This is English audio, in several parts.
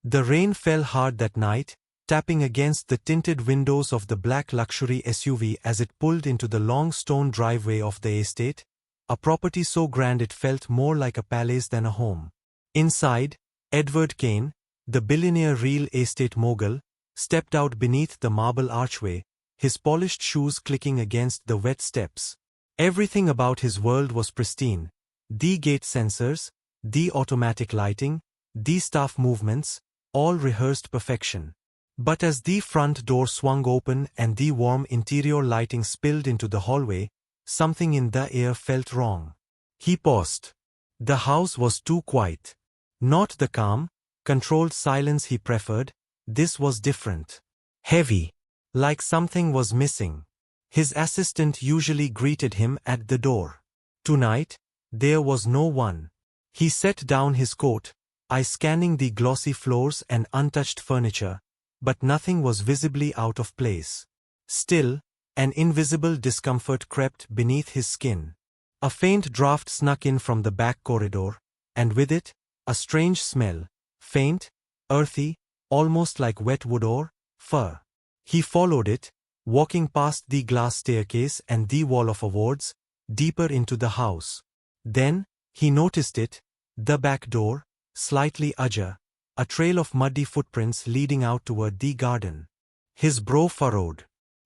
The rain fell hard that night, tapping against the tinted windows of the black luxury SUV as it pulled into the long stone driveway of the estate, a property so grand it felt more like a palace than a home. Inside, Edward Kane, the billionaire real estate mogul, stepped out beneath the marble archway, his polished shoes clicking against the wet steps. Everything about his world was pristine. The gate sensors, the automatic lighting, the staff movements, all rehearsed perfection. But as the front door swung open and the warm interior lighting spilled into the hallway, something in the air felt wrong. He paused. The house was too quiet. Not the calm, controlled silence he preferred. This was different. Heavy. Like something was missing. His assistant usually greeted him at the door. Tonight, there was no one. He set down his coat, eyes scanning the glossy floors and untouched furniture, but nothing was visibly out of place. Still, an invisible discomfort crept beneath his skin. A faint draft snuck in from the back corridor, and with it, a strange smell, faint, earthy, almost like wet wood or fur. He followed it, walking past the glass staircase and the wall of awards, deeper into the house. Then, he noticed it, the back door, slightly ajar, a trail of muddy footprints leading out toward the garden. His brow furrowed.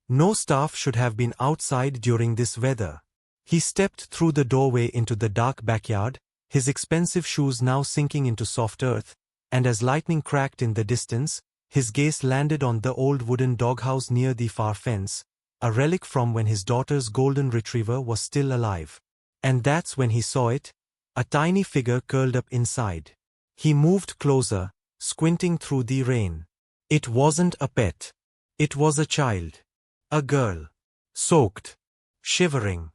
No staff should have been outside during this weather. He stepped through the doorway into the dark backyard, his expensive shoes now sinking into soft earth, and as lightning cracked in the distance, his gaze landed on the old wooden doghouse near the far fence, a relic from when his daughter's golden retriever was still alive. And that's when he saw it, a tiny figure curled up inside. He moved closer, squinting through the rain. It wasn't a pet. It was a child. A girl. Soaked. Shivering.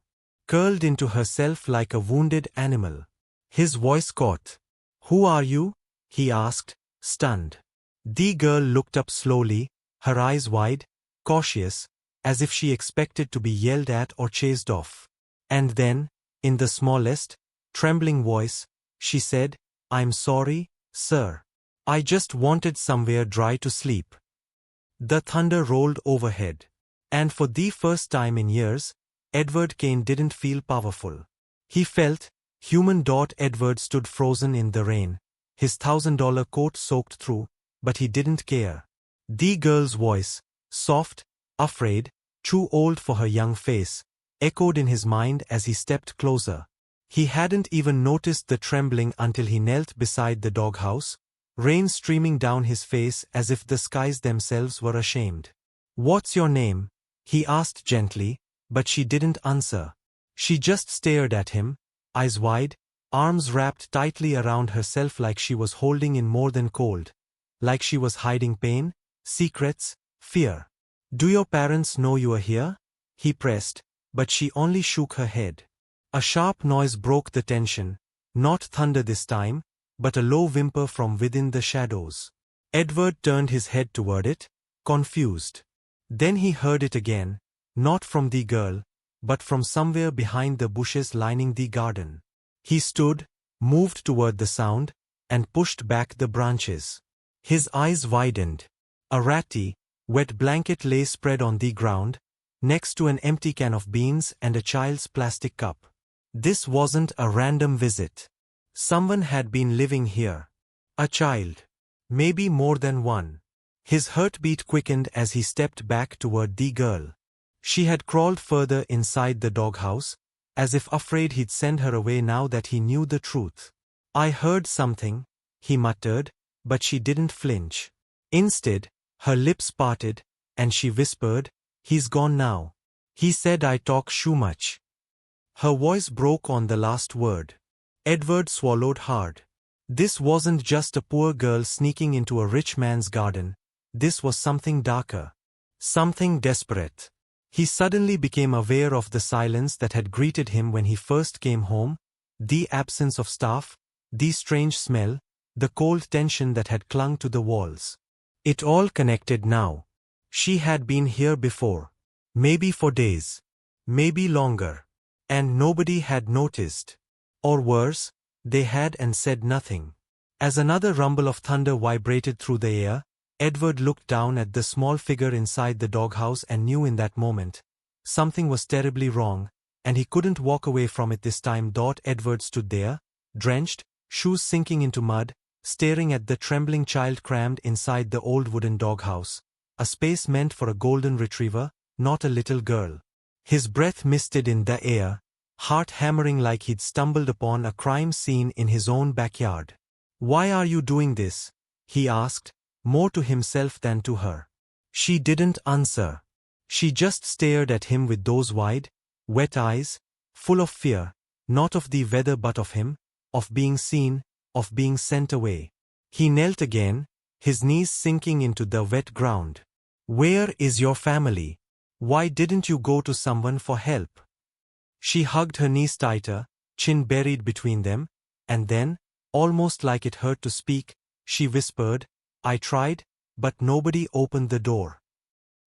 Curled into herself like a wounded animal. His voice caught. "Who are you?" he asked, stunned. The girl looked up slowly, her eyes wide, cautious, as if she expected to be yelled at or chased off. And then, in the smallest, trembling voice, she said, "I'm sorry, sir. I just wanted somewhere dry to sleep." The thunder rolled overhead. And for the first time in years, Edward Kane didn't feel powerful. He felt human. Edward stood frozen in the rain, his $1,000 coat soaked through, but he didn't care. The girl's voice, soft, afraid, too old for her young face, echoed in his mind as he stepped closer. He hadn't even noticed the trembling until he knelt beside the doghouse, rain streaming down his face as if the skies themselves were ashamed. "What's your name?" he asked gently, but she didn't answer. She just stared at him, eyes wide, arms wrapped tightly around herself like she was holding in more than cold. Like she was hiding pain, secrets, fear. "Do your parents know you are here?" he pressed, but she only shook her head. A sharp noise broke the tension, not thunder this time, but a low whimper from within the shadows. Edward turned his head toward it, confused. Then he heard it again, not from the girl, but from somewhere behind the bushes lining the garden. He stood, moved toward the sound, and pushed back the branches. His eyes widened. A ratty, wet blanket lay spread on the ground, next to an empty can of beans and a child's plastic cup. This wasn't a random visit. Someone had been living here. A child. Maybe more than one. His heartbeat quickened as he stepped back toward the girl. She had crawled further inside the doghouse, as if afraid he'd send her away now that he knew the truth. "I heard something," he muttered, but she didn't flinch. Instead, her lips parted, and she whispered, "He's gone now. He said I talk too much." Her voice broke on the last word. Edward swallowed hard. This wasn't just a poor girl sneaking into a rich man's garden. This was something darker. Something desperate. He suddenly became aware of the silence that had greeted him when he first came home, the absence of staff, the strange smell, the cold tension that had clung to the walls. It all connected now. She had been here before. Maybe for days. Maybe longer. And nobody had noticed. Or worse, they had and said nothing. As another rumble of thunder vibrated through the air, Edward looked down at the small figure inside the doghouse and knew in that moment something was terribly wrong, and he couldn't walk away from it this time. Edward stood there, drenched, shoes sinking into mud, staring at the trembling child crammed inside the old wooden doghouse, a space meant for a golden retriever, not a little girl. His breath misted in the air, heart hammering like he'd stumbled upon a crime scene in his own backyard. "Why are you doing this?" he asked, more to himself than to her. She didn't answer. She just stared at him with those wide, wet eyes, full of fear, not of the weather but of him, of being seen, of being sent away. He knelt again, his knees sinking into the wet ground. "Where is your family? Why didn't you go to someone for help?" She hugged her knees tighter, chin buried between them, and then, almost like it hurt to speak, she whispered, "I tried, but nobody opened the door."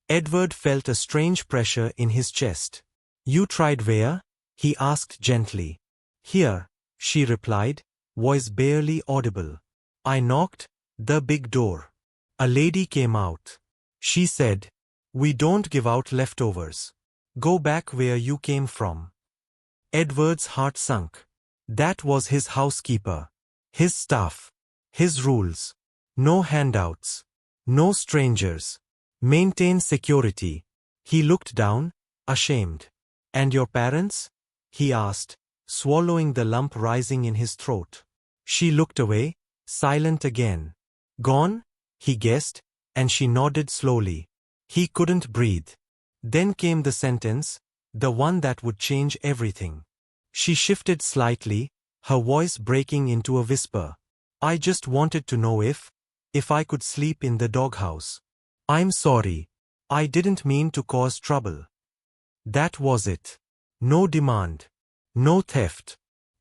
Edward felt a strange pressure in his chest. "You tried where?" he asked gently. "Here," she replied, voice barely audible. "I knocked, the big door. A lady came out. She said, 'We don't give out leftovers. Go back where you came from.'" Edward's heart sunk. That was his housekeeper. His staff. His rules. No handouts. No strangers. Maintain security. He looked down, ashamed. "And your parents?" he asked, swallowing the lump rising in his throat. She looked away, silent again. "Gone?" he guessed, and she nodded slowly. He couldn't breathe. Then came the sentence, the one that would change everything. She shifted slightly, her voice breaking into a whisper. "I just wanted to know if I could sleep in the doghouse. I'm sorry. I didn't mean to cause trouble." That was it. No demand. No theft.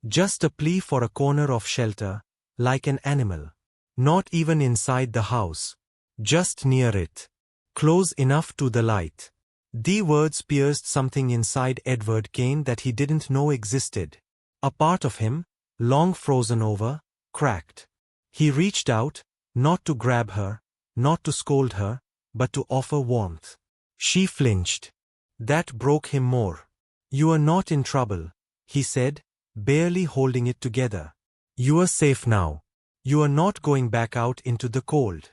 Just a plea for a corner of shelter, like an animal. Not even inside the house. Just near it. Close enough to the light. The words pierced something inside Edward Kane that he didn't know existed. A part of him, long frozen over, cracked. He reached out, not to grab her, not to scold her, but to offer warmth. She flinched. That broke him more. "You are not in trouble," he said, barely holding it together. "You are safe now. You are not going back out into the cold."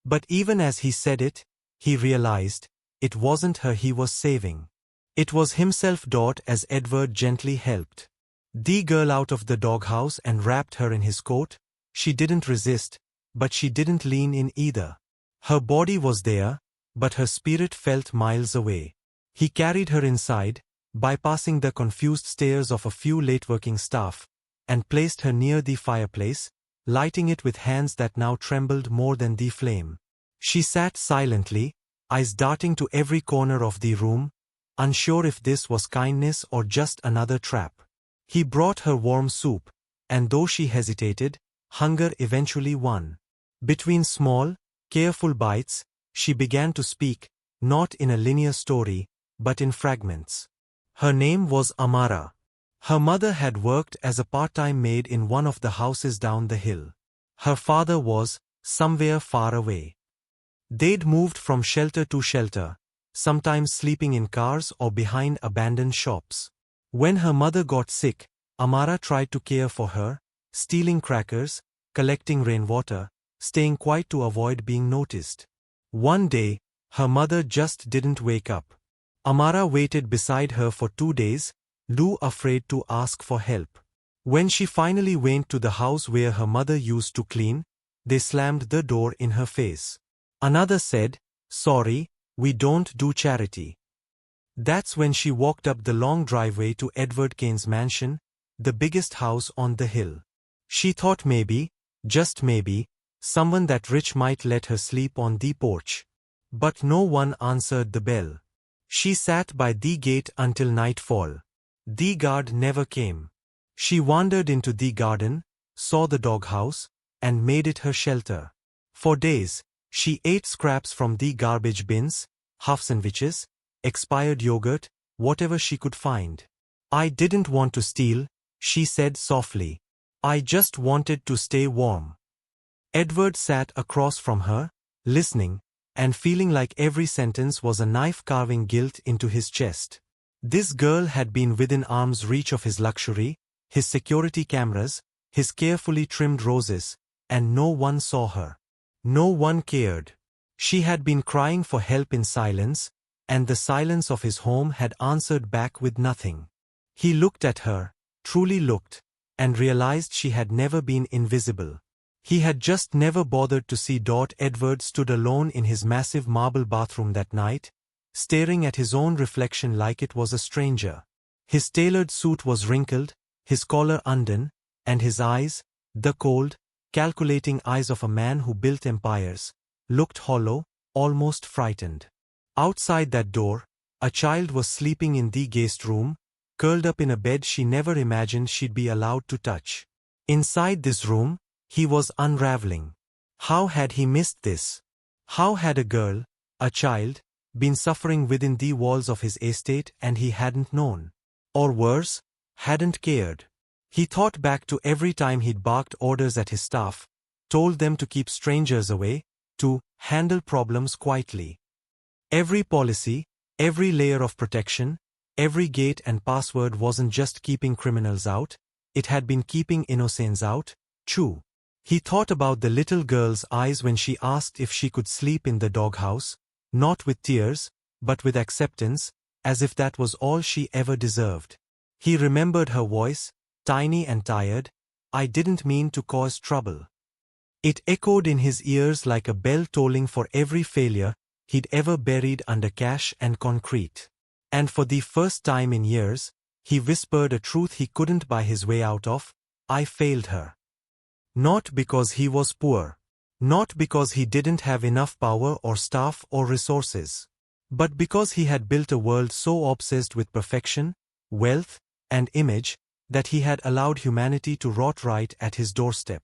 But even as he said it, he realized, it wasn't her he was saving. It was himself. As Edward gently helped the girl out of the doghouse and wrapped her in his coat, she didn't resist, but she didn't lean in either. Her body was there, but her spirit felt miles away. He carried her inside, bypassing the confused stares of a few late-working staff, and placed her near the fireplace, lighting it with hands that now trembled more than the flame. She sat silently, eyes darting to every corner of the room, unsure if this was kindness or just another trap. He brought her warm soup, and though she hesitated, hunger eventually won. Between small, careful bites, she began to speak, not in a linear story, but in fragments. Her name was Amara. Her mother had worked as a part-time maid in one of the houses down the hill. Her father was somewhere far away. They'd moved from shelter to shelter, sometimes sleeping in cars or behind abandoned shops. When her mother got sick, Amara tried to care for her, stealing crackers, collecting rainwater, staying quiet to avoid being noticed. One day, her mother just didn't wake up. Amara waited beside her for 2 days, Lou afraid to ask for help. When she finally went to the house where her mother used to clean, they slammed the door in her face. Another said, "Sorry, we don't do charity." That's when she walked up the long driveway to Edward Kane's mansion, the biggest house on the hill. She thought maybe, just maybe, someone that rich might let her sleep on the porch. But no one answered the bell. She sat by the gate until nightfall. The guard never came. She wandered into the garden, saw the doghouse, and made it her shelter. For days, she ate scraps from the garbage bins, half sandwiches, expired yogurt, whatever she could find. "I didn't want to steal," she said softly. I just wanted to stay warm. Edward sat across from her, listening, and feeling like every sentence was a knife carving guilt into his chest. This girl had been within arm's reach of his luxury, his security cameras, his carefully trimmed roses, and no one saw her. No one cared. She had been crying for help in silence, and the silence of his home had answered back with nothing. He looked at her, truly looked, and realized she had never been invisible. He had just never bothered to see. Edward stood alone in his massive marble bathroom that night, staring at his own reflection like it was a stranger. His tailored suit was wrinkled, his collar undone, and his eyes, the cold, calculating eyes of a man who built empires, looked hollow, almost frightened. Outside that door, a child was sleeping in the guest room, curled up in a bed she never imagined she'd be allowed to touch. Inside this room, he was unraveling. How had he missed this? How had a girl, a child, been suffering within the walls of his estate and he hadn't known? Or worse, hadn't cared. He thought back to every time he'd barked orders at his staff, told them to keep strangers away, to handle problems quietly. Every policy, every layer of protection, every gate and password wasn't just keeping criminals out, it had been keeping innocents out, too. He thought about the little girl's eyes when she asked if she could sleep in the doghouse, not with tears, but with acceptance, as if that was all she ever deserved. He remembered her voice, tiny and tired, "I didn't mean to cause trouble." It echoed in his ears like a bell tolling for every failure he'd ever buried under cash and concrete. And for the first time in years, he whispered a truth he couldn't buy his way out of: "I failed her." Not because he was poor. Not because he didn't have enough power or staff or resources. But because he had built a world so obsessed with perfection, wealth, and image, that he had allowed humanity to rot right at his doorstep.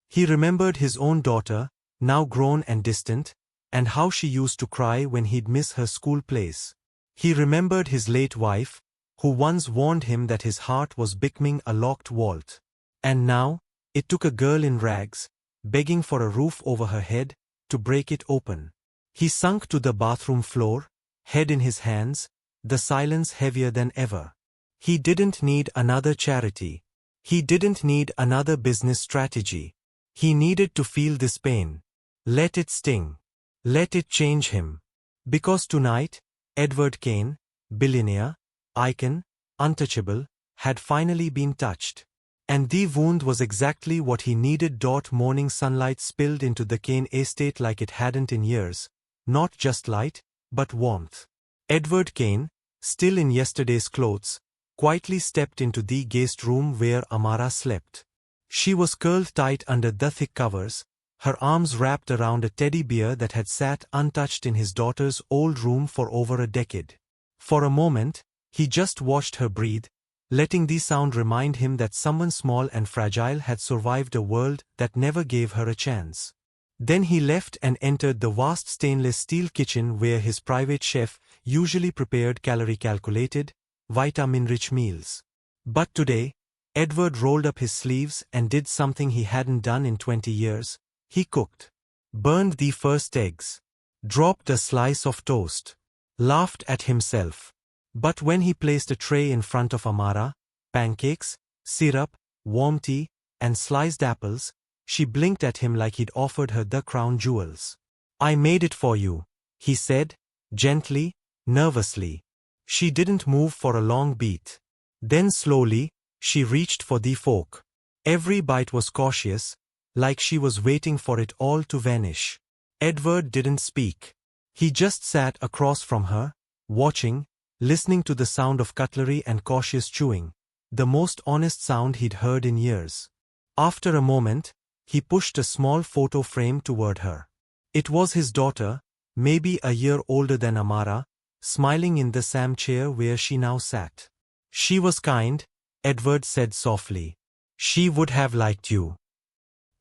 He remembered his own daughter, now grown and distant, and how she used to cry when he'd miss her school plays. He remembered his late wife, who once warned him that his heart was becoming a locked vault. And now, it took a girl in rags, begging for a roof over her head, to break it open. He sunk to the bathroom floor, head in his hands, the silence heavier than ever. He didn't need another charity. He didn't need another business strategy. He needed to feel this pain. Let it sting. Let it change him. Because tonight, Edward Kane, billionaire, icon, untouchable, had finally been touched. And the wound was exactly what he needed. Morning sunlight spilled into the Kane estate like it hadn't in years. Not just light, but warmth. Edward Kane, still in yesterday's clothes, quietly stepped into the guest room where Amara slept. She was curled tight under the thick covers, her arms wrapped around a teddy bear that had sat untouched in his daughter's old room for over a decade. For a moment, he just watched her breathe, letting the sound remind him that someone small and fragile had survived a world that never gave her a chance. Then he left and entered the vast stainless steel kitchen where his private chef usually prepared calorie-calculated, vitamin-rich meals. But today, Edward rolled up his sleeves and did something he hadn't done in 20 years. He cooked. Burned the first eggs. Dropped a slice of toast. Laughed at himself. But when he placed a tray in front of Amara, pancakes, syrup, warm tea, and sliced apples, she blinked at him like he'd offered her the crown jewels. "I made it for you," he said, gently, nervously. She didn't move for a long beat. Then slowly, she reached for the fork. Every bite was cautious, like she was waiting for it all to vanish. Edward didn't speak. He just sat across from her, watching, listening to the sound of cutlery and cautious chewing, the most honest sound he'd heard in years. After a moment, he pushed a small photo frame toward her. It was his daughter, maybe a year older than Amara, smiling in the same chair where she now sat. "She was kind," Edward said softly. "She would have liked you."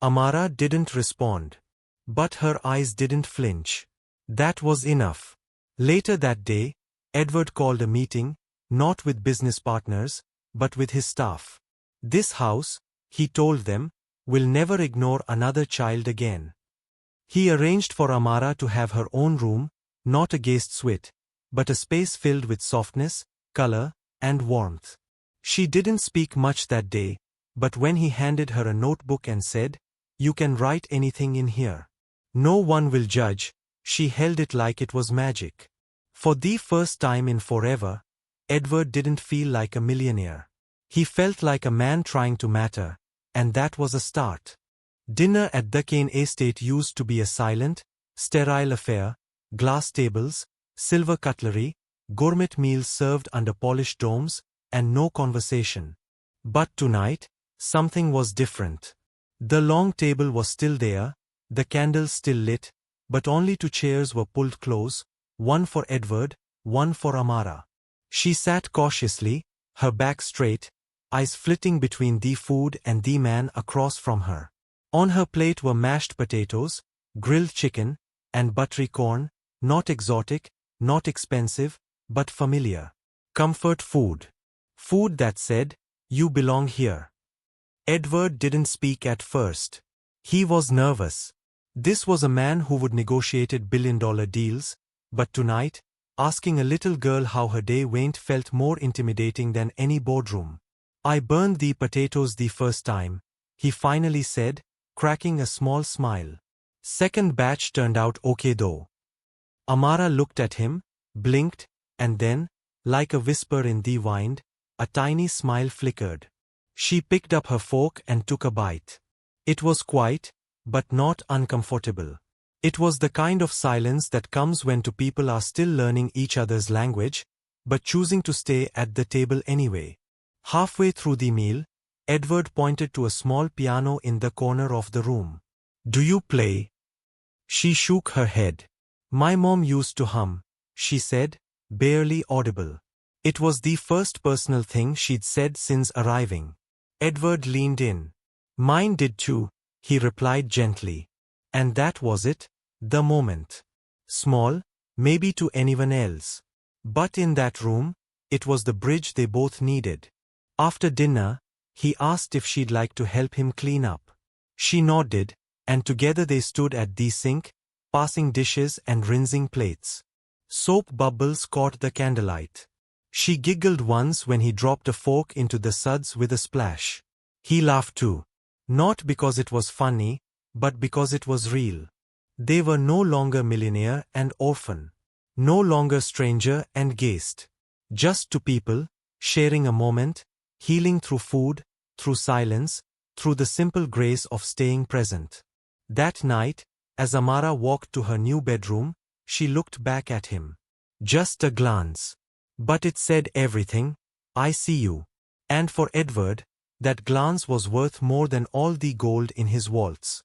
Amara didn't respond. But her eyes didn't flinch. That was enough. Later that day, Edward called a meeting, not with business partners, but with his staff. This house, he told them, will never ignore another child again. He arranged for Amara to have her own room, not a guest suite, but a space filled with softness, color, and warmth. She didn't speak much that day, but when he handed her a notebook and said, "You can write anything in here. No one will judge," she held it like it was magic. For the first time in forever, Edward didn't feel like a millionaire. He felt like a man trying to matter, and that was a start. Dinner at the Kane estate used to be a silent, sterile affair, glass tables, silver cutlery, gourmet meals served under polished domes, and no conversation. But tonight, something was different. The long table was still there, the candles still lit, but only two chairs were pulled close, one for Edward, one for Amara. She sat cautiously, her back straight, eyes flitting between the food and the man across from her. On her plate were mashed potatoes, grilled chicken, and buttery corn, not exotic, not expensive, but familiar. Comfort food. Food that said, "You belong here." Edward didn't speak at first. He was nervous. This was a man who would negotiated billion-dollar deals, but tonight, asking a little girl how her day went felt more intimidating than any boardroom. "I burned the potatoes the first time," he finally said, cracking a small smile. "Second batch turned out okay though." Amara looked at him, blinked, and then, like a whisper in the wind, a tiny smile flickered. She picked up her fork and took a bite. It was quiet, but not uncomfortable. It was the kind of silence that comes when two people are still learning each other's language, but choosing to stay at the table anyway. Halfway through the meal, Edward pointed to a small piano in the corner of the room. "Do you play?" She shook her head. "My mom used to hum," she said, barely audible. It was the first personal thing she'd said since arriving. Edward leaned in. "Mine did too," he replied gently. And that was it, the moment. Small, maybe to anyone else. But in that room, it was the bridge they both needed. After dinner, he asked if she'd like to help him clean up. She nodded, and together they stood at the sink, passing dishes and rinsing plates. Soap bubbles caught the candlelight. She giggled once when he dropped a fork into the suds with a splash. He laughed too. Not because it was funny, but because it was real. They were no longer millionaire and orphan. No longer stranger and guest. Just two people, sharing a moment, healing through food, through silence, through the simple grace of staying present. That night, as Amara walked to her new bedroom, she looked back at him. Just a glance. But it said everything. "I see you." And for Edward, that glance was worth more than all the gold in his vaults.